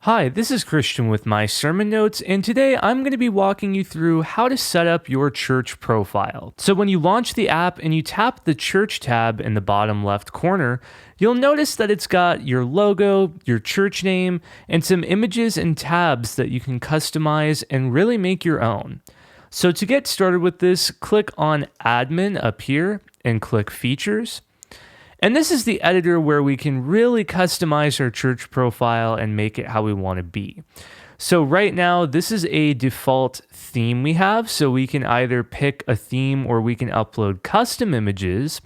Hi, this is Christian with my sermon notes, and today I'm going to be walking you through how to set up your church profile. So, when you launch the app and you tap the church tab in the bottom left corner, you'll notice that it's got your logo, your church name, and some images and tabs that you can customize and really make your own. So, to get started with this, click on Admin up here and click Features. And this is the editor where we can really customize our church profile and make it how we want to be. So right now, this is a default theme we have, so we can either pick a theme or we can upload custom images.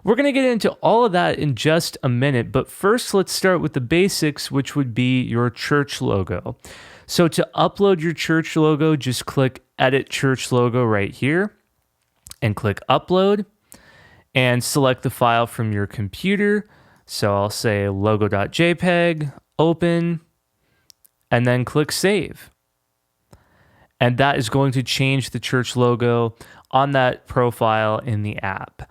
We're going to get into all of that in just a minute, but first let's start with the basics, which would be your church logo. So to upload your church logo, just click Edit Church Logo right here and click Upload. And select the file from your computer. So I'll say logo.jpg, open, and then click save. And that is going to change the church logo on that profile in the app.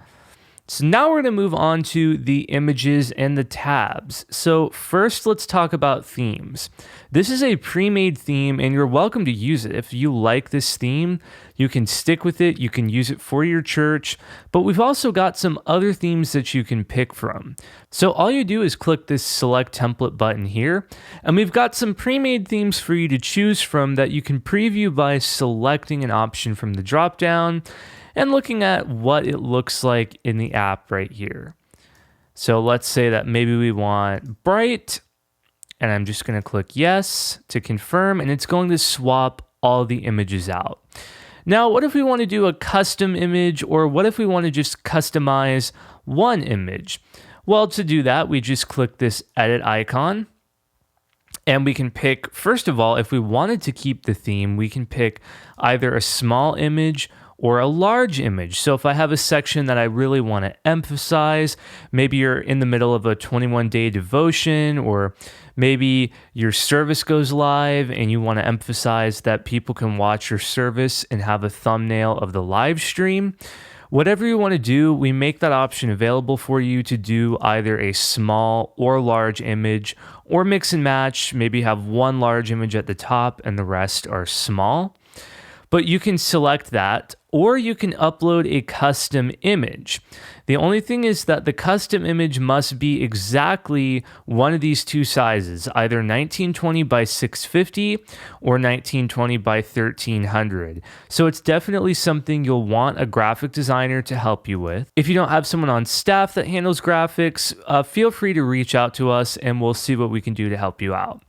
So now we're going to move on to the images and the tabs. So first, let's talk about themes. This is a pre-made theme and you're welcome to use it. If you like this theme, you can stick with it. You can use it for your church, but we've also got some other themes that you can pick from. So all you do is click this select template button here, and we've got some pre-made themes for you to choose from that you can preview by selecting an option from the dropdown and looking at what it looks like in the app right here. So let's say that maybe we want bright, and I'm just going to click yes to confirm, and it's going to swap all the images out. Now, what if we want to do a custom image, or what if we want to just customize one image? Well, to do that, we just click this edit icon, and we can pick, first of all, if we wanted to keep the theme, we can pick either a small image or a large image. So if I have a section that I really want to emphasize, maybe you're in the middle of a 21-day devotion, or maybe your service goes live and you want to emphasize that people can watch your service and have a thumbnail of the live stream. Whatever you want to do, we make that option available for you to do either a small or large image, or mix and match, maybe have one large image at the top and the rest are small. But you can select that, or you can upload a custom image. The only thing is that the custom image must be exactly one of these two sizes, either 1920 by 650 or 1920 by 1300. So it's definitely something you'll want a graphic designer to help you with. If you don't have someone on staff that handles graphics, feel free to reach out to us and we'll see what we can do to help you out.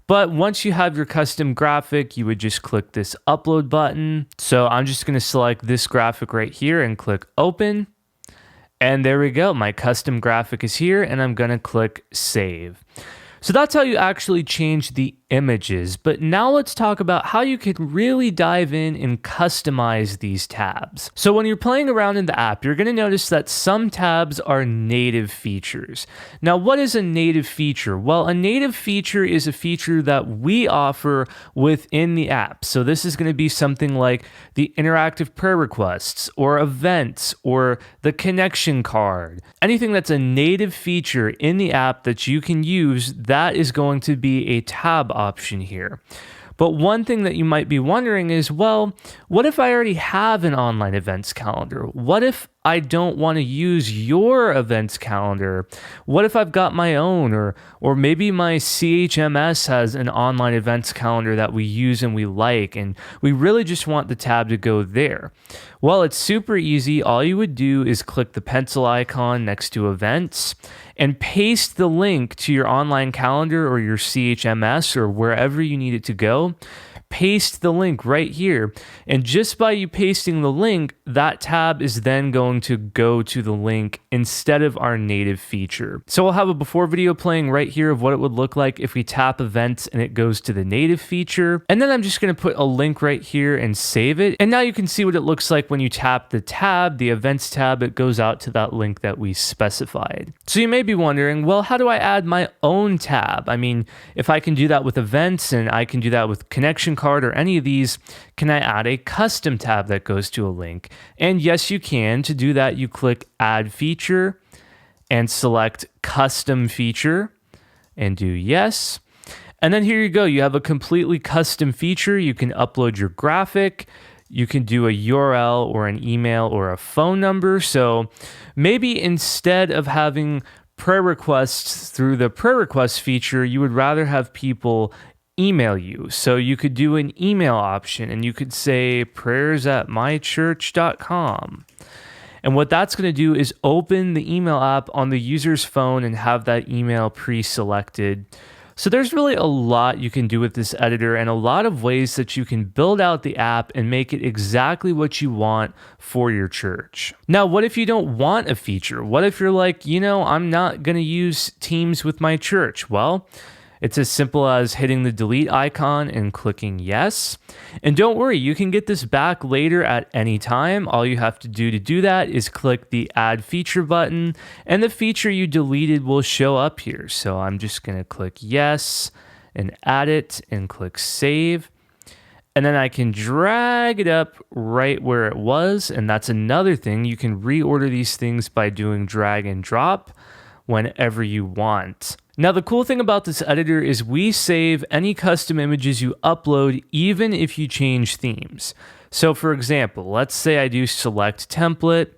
But once you have your custom graphic, you would just click this upload button. So I'm just going to select this graphic right here and click open. And there we go. My custom graphic is here and I'm going to click save. So that's how you actually change the images. But now let's talk about how you can really dive in and customize these tabs. So when you're playing around in the app, you're going to notice that some tabs are native features. Now, what is a native feature? Well, a native feature is a feature that we offer within the app. So this is going to be something like the interactive prayer requests or events or the connection card. Anything that's a native feature in the app that you can use, that is going to be a tab option here. But one thing that you might be wondering is, well, what if I already have an online events calendar? What if I don't want to use your events calendar? What if I've got my own, or maybe my CHMS has an online events calendar that we use and we like, and we really just want the tab to go there? Well, it's super easy. All you would do is click the pencil icon next to events and paste the link to your online calendar or your CHMS or wherever you need it to go. Paste the link right here. And just by you pasting the link, that tab is then going to go to the link instead of our native feature. So I'll have a before video playing right here of what it would look like if we tap events and it goes to the native feature. And then I'm just going to put a link right here and save it. And now you can see what it looks like when you tap the tab, the events tab, it goes out to that link that we specified. So you may be wondering, well, how do I add my own tab? I mean, if I can do that with events and I can do that with connection card or any of these, can I add a custom tab that goes to a link? And yes, you can. To do that, you click Add Feature and select Custom Feature and do yes. And then here you go. You have a completely custom feature. You can upload your graphic. You can do a URL or an email or a phone number. So maybe instead of having prayer requests through the prayer request feature, you would rather have people email you. So you could do an email option and you could say prayers@mychurch.com. And what that's going to do is open the email app on the user's phone and have that email pre-selected. So there's really a lot you can do with this editor and a lot of ways that you can build out the app and make it exactly what you want for your church. Now, what if you don't want a feature? What if you're like, I'm not going to use Teams with my church? Well, it's as simple as hitting the delete icon and clicking yes. And don't worry, you can get this back later at any time. All you have to do that is click the add feature button and the feature you deleted will show up here. So I'm just going to click yes and add it and click save. And then I can drag it up right where it was. And that's another thing. You can reorder these things by doing drag and drop whenever you want. Now, the cool thing about this editor is we save any custom images you upload, even if you change themes. So for example, let's say I do select template.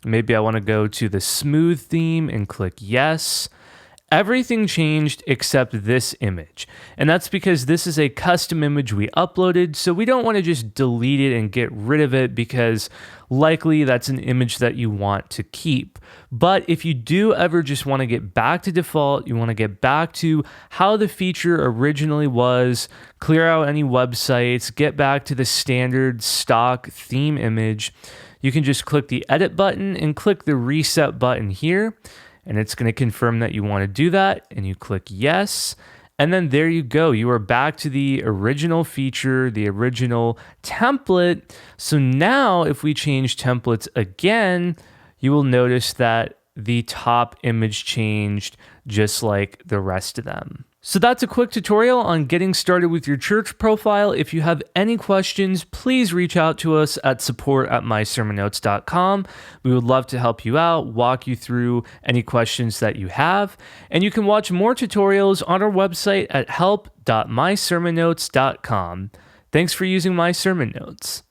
Maybe I want to go to the smooth theme and click yes. Everything changed except this image. And that's because this is a custom image we uploaded, so we don't want to just delete it and get rid of it because likely that's an image that you want to keep. But if you do ever just want to get back to default, you want to get back to how the feature originally was, clear out any websites, get back to the standard stock theme image, you can just click the edit button and click the reset button here. And it's going to confirm that you want to do that, and you click yes. And then there you go. You are back to the original feature, the original template. So now if we change templates again, you will notice that the top image changed just like the rest of them. So that's a quick tutorial on getting started with your church profile. If you have any questions, please reach out to us at support@mysermonnotes.com. We would love to help you out, walk you through any questions that you have. And you can watch more tutorials on our website at help.mysermonnotes.com. Thanks for using My Sermon Notes.